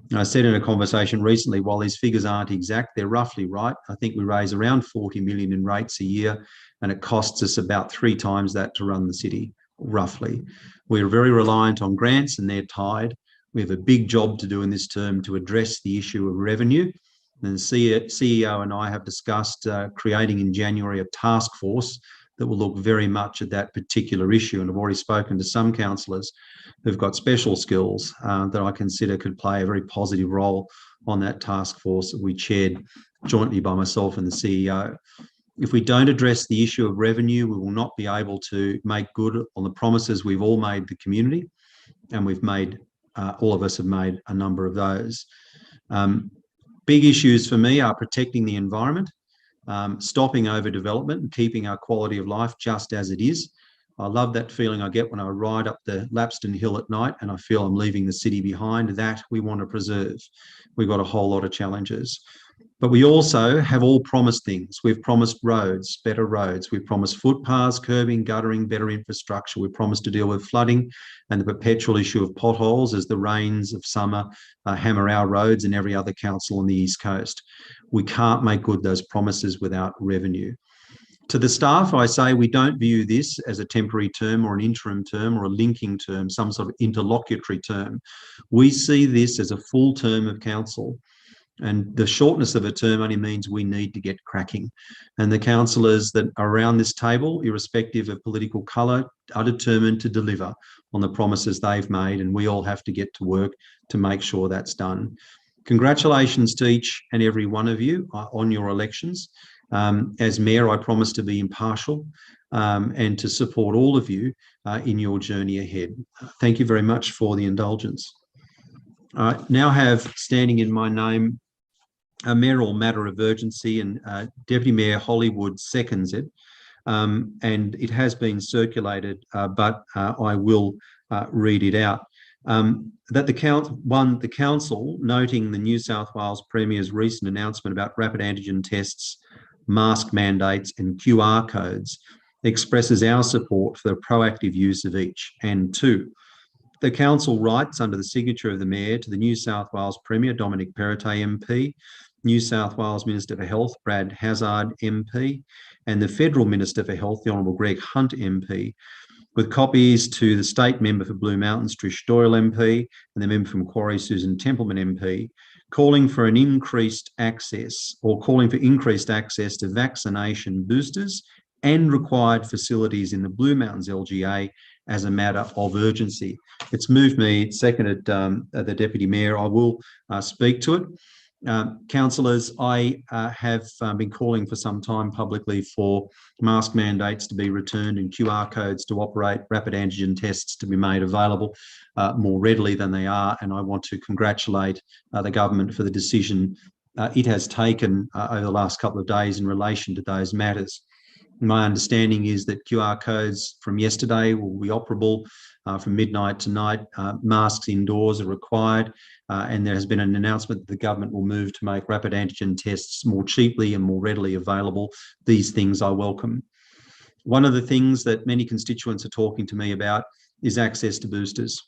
And I said in a conversation recently, while these figures aren't exact, they're roughly right. I think we raise around 40 million in rates a year, and it costs us about 3 times that to run the city, roughly. We're very reliant on grants, and they're tied. We have a big job to do in this term to address the issue of revenue. And the CEO and I have discussed creating in January a task force that will look very much at that particular issue. And I've already spoken to some councillors who've got special skills that I consider could play a very positive role on that task force that we chaired jointly by myself and the CEO. If we don't address the issue of revenue, we will not be able to make good on the promises we've all made the community, and we've made, all of us have made a number of those. Big issues for me are protecting the environment, stopping overdevelopment and keeping our quality of life just as it is. I love that feeling I get when I ride up the Lapston Hill at night and I feel I'm leaving the city behind. That we want to preserve. We've got a whole lot of challenges. But we also have all promised things. We've promised roads, better roads. We've promised footpaths, curbing, guttering, better infrastructure. We've promised to deal with flooding and the perpetual issue of potholes as the rains of summer hammer our roads and every other council on the East Coast. We can't make good those promises without revenue. To the staff, I say we don't view this as a temporary term or an interim term or a linking term, some sort of interlocutory term. We see this as a full term of council. And the shortness of a term only means we need to get cracking. And the councillors that are around this table, irrespective of political colour, are determined to deliver on the promises they've made, and we all have to get to work to make sure that's done. Congratulations to each and every one of you on your elections. As Mayor, I promise to be impartial and to support all of you in your journey ahead. Thank you very much for the indulgence. I now have standing in my name a mayoral matter of urgency, and Deputy Mayor Hollywood seconds it. And it has been circulated, but I will read it out. That the council, noting the New South Wales Premier's recent announcement about rapid antigen tests, mask mandates and QR codes, expresses our support for the proactive use of each. And two, the council writes under the signature of the Mayor to the New South Wales Premier Dominic Perrottet MP, New South Wales Minister for Health Brad Hazzard MP, and the Federal Minister for Health, the Honourable Greg Hunt MP, with copies to the State Member for Blue Mountains, Trish Doyle MP, and the Member from Macquarie, Susan Templeman MP, calling for increased access to vaccination boosters and required facilities in the Blue Mountains LGA as a matter of urgency. It's moved me, seconded the Deputy Mayor. I will speak to it. Councillors, I have been calling for some time publicly for mask mandates to be returned and QR codes to operate, rapid antigen tests to be made available more readily than they are. And I want to congratulate the government for the decision it has taken over the last couple of days in relation to those matters. My understanding is that QR codes from yesterday will be operable from midnight tonight. Masks indoors are required, and there has been an announcement that the government will move to make rapid antigen tests more cheaply and more readily available. These things I welcome. One of the things that many constituents are talking to me about is access to boosters.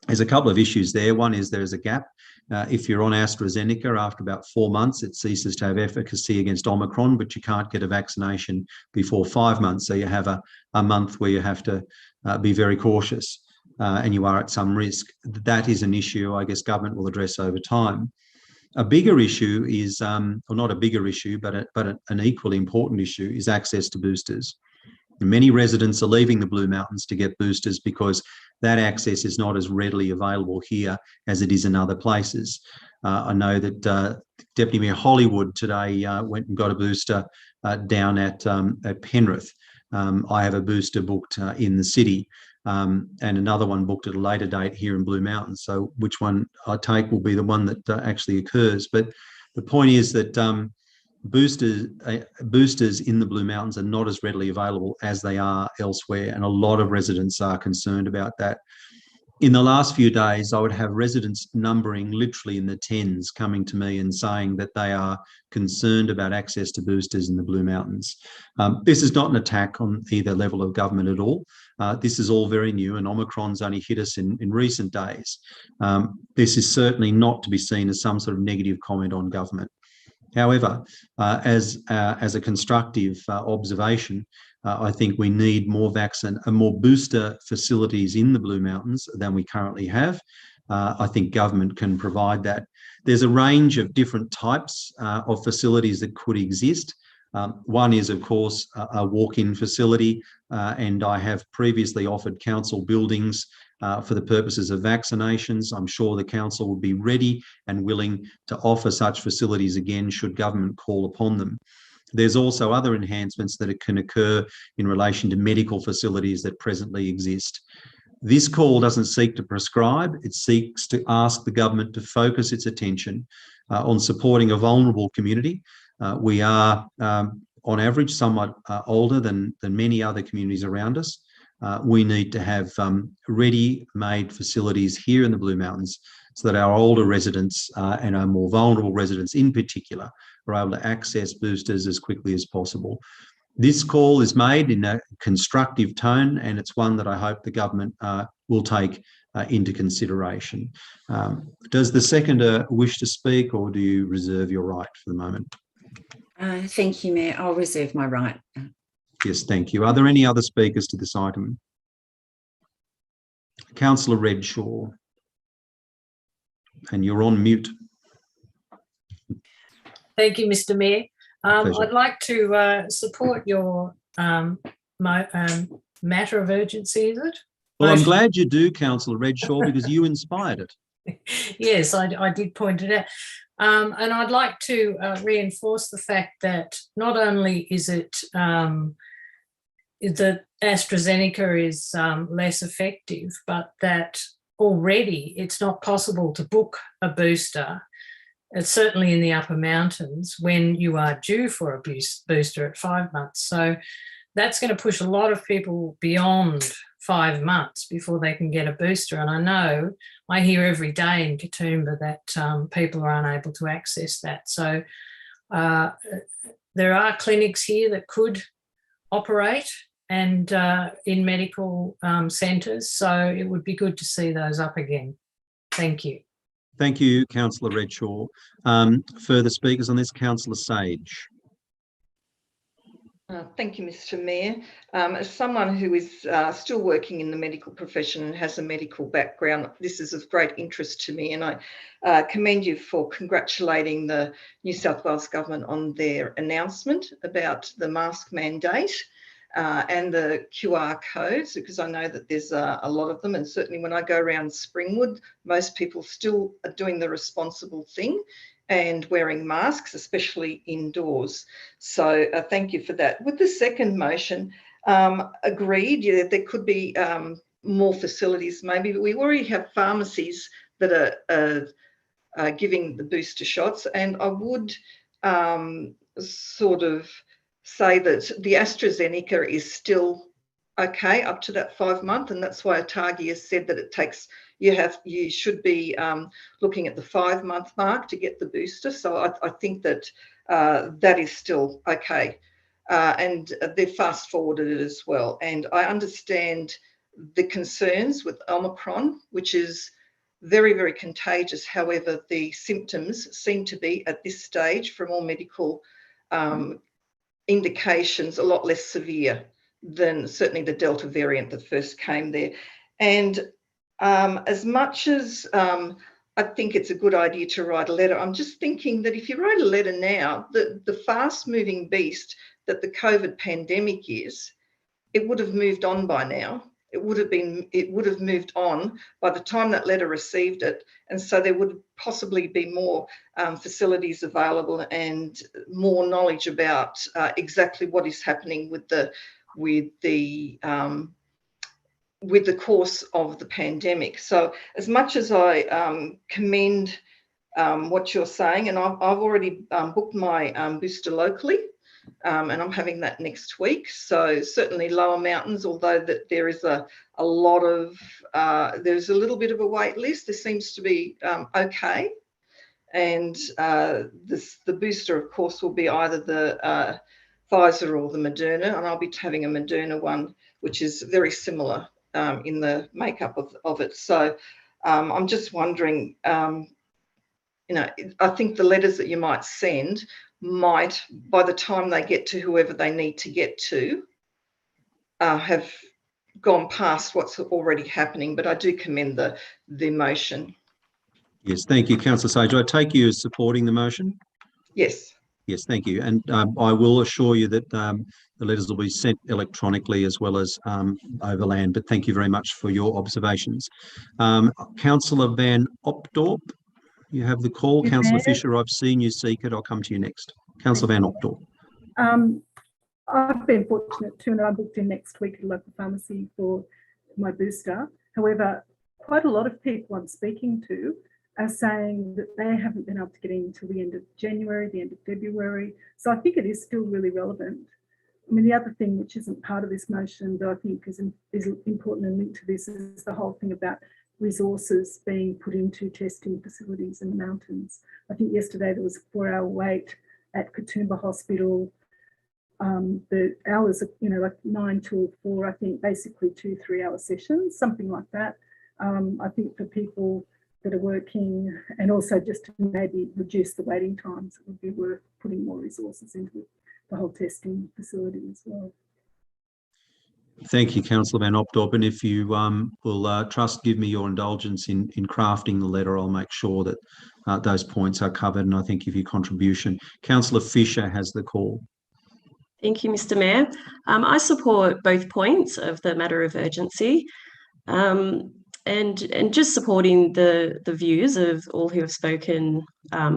There's a couple of issues there. One is there is a gap. If you're on AstraZeneca, after about 4 months, it ceases to have efficacy against Omicron, but you can't get a vaccination before 5 months. So you have a month where you have to be very cautious and you are at some risk. That is an issue I guess government will address over time. A bigger issue is, or not a bigger issue, but an equally important issue is access to boosters. Many residents are leaving the Blue Mountains to get boosters because that access is not as readily available here as it is in other places. I know that Deputy Mayor Hollywood today went and got a booster down at Penrith. I have a booster booked in the city and another one booked at a later date here in Blue Mountains. So which one I take will be the one that actually occurs. But the point is that boosters in the Blue Mountains are not as readily available as they are elsewhere, and a lot of residents are concerned about that. In the last few days, I would have residents numbering literally in the tens coming to me and saying that they are concerned about access to boosters in the Blue Mountains. This is not an attack on either level of government at all. This is all very new, and Omicron's only hit us in recent days. This is certainly not to be seen as some sort of negative comment on government. However, as a constructive observation, I think we need more booster facilities in the Blue Mountains than we currently have. I think government can provide that. There's a range of different types of facilities that could exist. One is, of course, a walk-in facility, and I have previously offered council buildings for the purposes of vaccinations. I'm sure the council will be ready and willing to offer such facilities again should government call upon them. There's also other enhancements that can occur in relation to medical facilities that presently exist. This call doesn't seek to prescribe, it seeks to ask the government to focus its attention on supporting a vulnerable community. We are, on average, somewhat older than many other communities around us. we need to have ready-made facilities here in the Blue Mountains so that our older residents and our more vulnerable residents in particular are able to access boosters as quickly as possible. This call is made in a constructive tone, and it's one that I hope the government will take into consideration. Does the seconder wish to speak, or do you reserve your right for the moment? Thank you, Mayor. I'll reserve my right. Yes, thank you. Are there any other speakers to this item? Councillor Redshaw, and you're on mute. Thank you, Mr. Mayor. Pleasure. I'd like to support your matter of urgency, is it? Well, I'm glad you do, Councillor Redshaw, because you inspired it. Yes, I did point it out. And I'd like to reinforce the fact that not only is it that AstraZeneca is less effective, but that already it's not possible to book a booster, certainly in the upper mountains, when you are due for a booster at 5 months. So that's going to push a lot of people beyond 5 months before they can get a booster. And I know, I hear every day in Katoomba that people are unable to access that. So there are clinics here that could operate and in medical centres. So it would be good to see those up again. Thank you. Thank you, Councillor Redshaw. Further speakers on this? Councillor Sage. Thank you, Mr. Mayor. As someone who is still working in the medical profession and has a medical background, this is of great interest to me, and I commend you for congratulating the New South Wales government on their announcement about the mask mandate and the QR codes, because I know that there's a lot of them, and certainly when I go around Springwood, most people still are doing the responsible thing and wearing masks, especially indoors. So thank you for that. With the second motion, agreed, yeah, there could be more facilities maybe, but we already have pharmacies that are giving the booster shots, and I would sort of say that the AstraZeneca is still okay up to that 5 month, and that's why Atagi has said that it takes, you should be looking at the 5 month mark to get the booster. So I think that that is still okay, and they've fast forwarded it as well. And I understand the concerns with Omicron, which is very, very contagious. However, the symptoms seem to be at this stage, from all medical indications, a lot less severe than certainly the Delta variant that first came there. And as much as I think it's a good idea to write a letter, I'm just thinking that if you write a letter now, the fast moving beast that the COVID pandemic is, it would have moved on by now. It would have moved on by the time that letter received it. And so there would possibly be more facilities available and more knowledge about exactly what is happening with the course of the pandemic. So as much as I commend what you're saying, and I've already booked my booster locally, and I'm having that next week. So certainly lower mountains, although that there is a lot of, there's a little bit of a wait list, there seems to be okay. And the booster, of course, will be either the Pfizer or the Moderna, and I'll be having a Moderna one, which is very similar in the makeup of it. So I'm just wondering, you know, I think the letters that you might send might, by the time they get to whoever they need to get to, have gone past what's already happening. But I do commend the motion. Yes, thank you, Councillor Sage. I take you as supporting the motion? Yes. Yes, thank you. And I will assure you that the letters will be sent electronically as well as overland, but thank you very much for your observations. Councillor Van Opdorp, you have the call. Councillor Fisher, I've seen you seek it. I'll come to you next. Councillor Van Opdorp. I've been fortunate too, and I booked in next week at a local pharmacy for my booster. However, quite a lot of people I'm speaking to are saying that they haven't been able to get in until the end of January, the end of February. So I think it is still really relevant. I mean, the other thing which isn't part of this motion that I think is important and linked to this is the whole thing about resources being put into testing facilities in the mountains. I think yesterday there was a 4-hour wait at Katoomba Hospital. The hours are, like 9 till 4, I think, basically 2 3-hour sessions, something like that. I think for people that are working, and also just to maybe reduce the waiting times, it would be worth putting more resources into the whole testing facility as well. Thank you, Councillor Van Opdorp. And if you will give me your indulgence in crafting the letter, I'll make sure that those points are covered. And I thank you for your contribution. Councillor Fisher has the call. Thank you, Mr. Mayor. I support both points of the matter of urgency, and just supporting the views of all who have spoken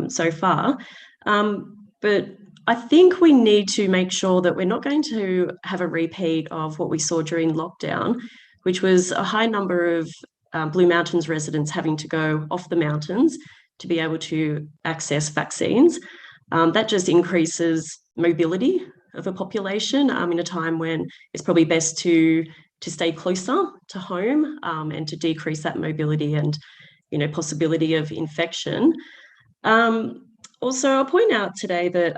so far. But I think we need to make sure that we're not going to have a repeat of what we saw during lockdown, which was a high number of Blue Mountains residents having to go off the mountains to be able to access vaccines. That just increases mobility of a population in a time when it's probably best to stay closer to home and to decrease that mobility and possibility of infection. Also, I'll point out today that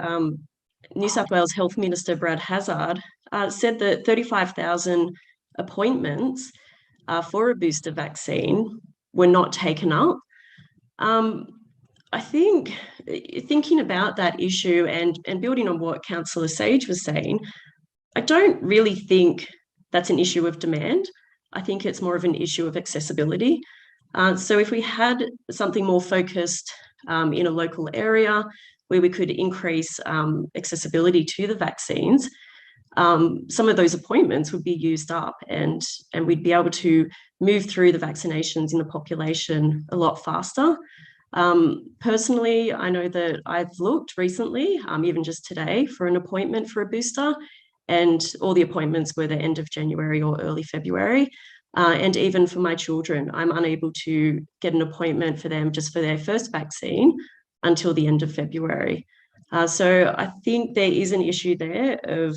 New South Wales Health Minister Brad Hazzard said that 35,000 appointments for a booster vaccine were not taken up. I think thinking about that issue and building on what Councillor Sage was saying, I don't really think that's an issue of demand. I think it's more of an issue of accessibility. So if we had something more focused in a local area where we could increase accessibility to the vaccines, some of those appointments would be used up and we'd be able to move through the vaccinations in the population a lot faster. Personally, I know that I've looked recently, even just today, for an appointment for a booster, and all the appointments were the end of January or early February. And even for my children, I'm unable to get an appointment for them just for their first vaccine until the end of February. So I think there is an issue there of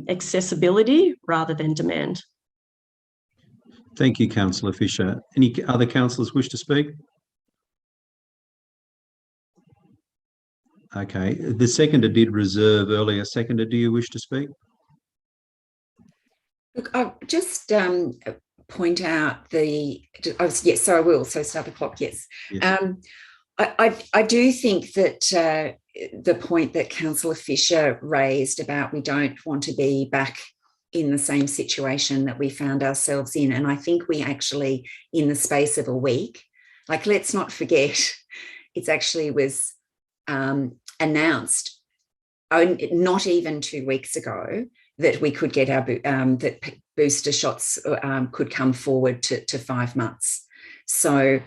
accessibility rather than demand. Thank you, Councillor Fisher. Any other councillors wish to speak? Okay, the seconder did reserve earlier. Seconder, do you wish to speak? Look, I'll just point out yes, so I will. So start the clock, yes. Yes. I do think that the point that Councillor Fisher raised about we don't want to be back in the same situation that we found ourselves in. And I think we actually, in the space of a week, let's not forget, it actually was announced not even 2 weeks ago that we could get our that booster shots could come forward to 5 months. So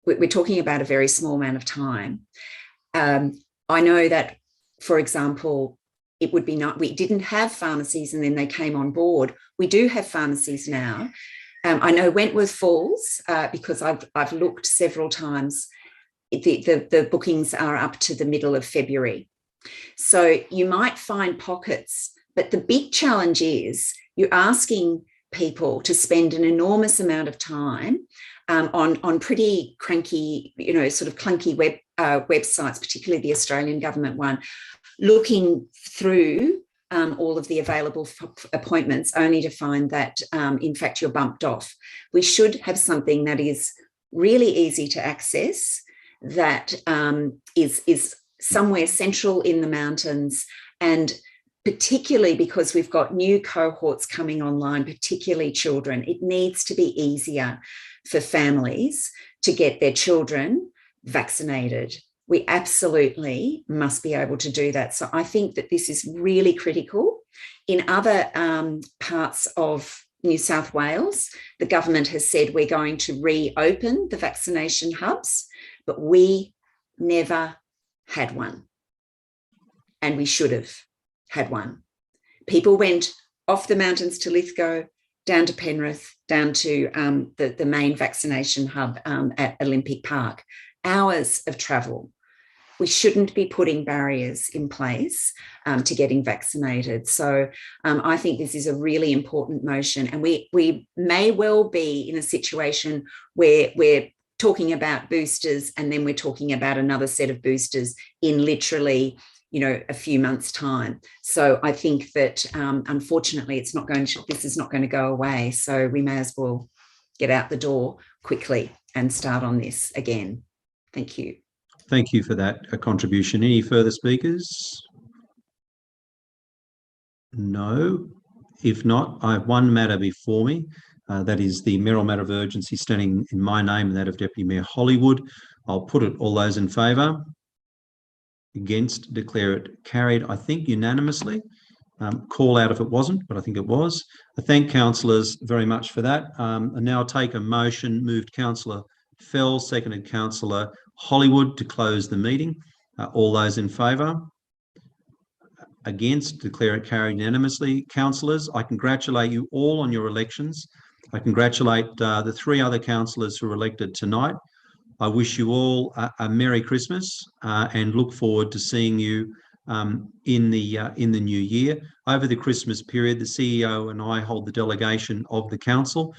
we're talking about a very small amount of time. I know that, for example, it would be not, we didn't have pharmacies and then they came on board. We do have pharmacies now. I know Wentworth Falls, because I've looked several times, the bookings are up to the middle of February. So you might find pockets, but the big challenge is you're asking people to spend an enormous amount of time on pretty cranky, sort of clunky websites, particularly the Australian government one, looking through all of the available appointments only to find that, in fact, you're bumped off. We should have something that is really easy to access, that is somewhere central in the mountains, and particularly because we've got new cohorts coming online, particularly children, it needs to be easier for families to get their children vaccinated. We absolutely must be able to do that. So I think that this is really critical. In other parts of New South Wales, the government has said we're going to reopen the vaccination hubs, but we never had one. And we should have had one. People went off the mountains to Lithgow, down to Penrith, down to the main vaccination hub at Olympic Park. Hours of travel. we shouldn't be putting barriers in place to getting vaccinated. So I think this is a really important motion, and we may well be in a situation where we're talking about boosters and then we're talking about another set of boosters in literally, you know, a few months' time. So I think that unfortunately this is not going to go away. So we may as well get out the door quickly and start on this again. Thank you. Thank you for that contribution. Any further speakers? No. If not, I have one matter before me. That is the mayoral matter of urgency standing in my name and that of Deputy Mayor Hollywood. I'll put it. All those in favour? Against? Declare it carried, I think unanimously. Call out if it wasn't, but I think it was. I thank councillors very much for that. I now take a motion, moved Councillor Fell, seconded Councillor Hollywood, to close the meeting. All those in favour? Against? Declare it carried unanimously. Councillors, I congratulate you all on your elections. I congratulate the 3 other councillors who were elected tonight. I wish you all a Merry Christmas and look forward to seeing you in the new year. Over the Christmas period, the CEO and I hold the delegation of the council.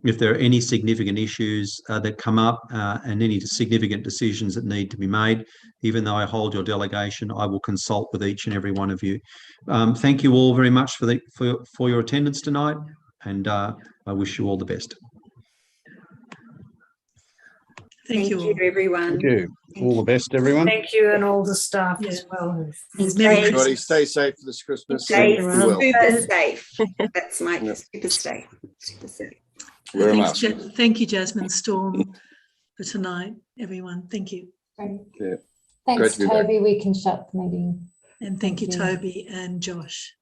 If there are any significant issues that come up and any significant decisions that need to be made, even though I hold your delegation, I will consult with each and every one of you. Thank you all very much for your attendance tonight, and I wish you all the best. Thank you all. Everyone. Thank you. All the best, everyone. Thank you, and all the staff as well. Everybody stay safe for this Christmas. Stay and be well. super safe. That's my super safe. Super safe. Wear a Thanks, mask. thank you, Jasmine Storm, for tonight, everyone. Thank you. Yeah. Thanks, Great to be back. Toby. We can shut the meeting. And thank you, Thank you. Toby and Josh.